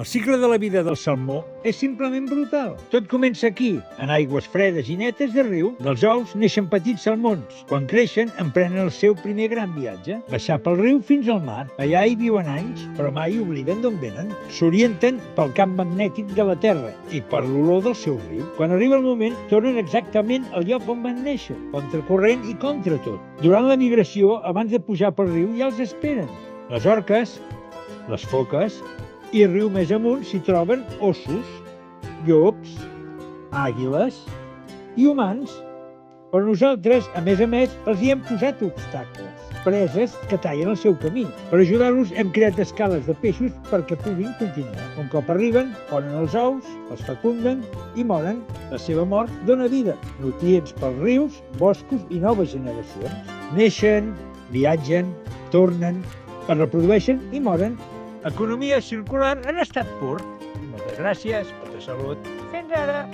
El cicle de la vida del salmó és simplement brutal. Tot comença aquí, en aigües fredes i netes de riu. Dels ous neixen petits salmons. Quan creixen, emprenen el seu primer gran viatge, baixar pel riu fins al mar. Allà hi viuen anys, però mai obliden d'on venen. S'orienten pel camp magnètic de la Terra i per l'olor del seu riu. Quan arriba el moment, tornen exactament al lloc on van néixer, contra corrent i contra tot. Durant la migració, abans de pujar pel riu, ja els esperen. Les orques, les foques i riu més amunt s'hi troben ossos, llops, àguiles i humans. Però nosaltres, a més, els hi hem posat obstacles, preses que tallen el seu camí. Per ajudar-los hem creat escales de peixos perquè puguin continuar. Un cop arriben, ponen els ous, els fecunden i moren. La seva mort dona vida, nutrients pels rius, boscos i noves generacions. Neixen, viatgen, tornen, es reprodueixen i moren. Economia circular en estat pur. Moltes gràcies, molta salut. Fins ara!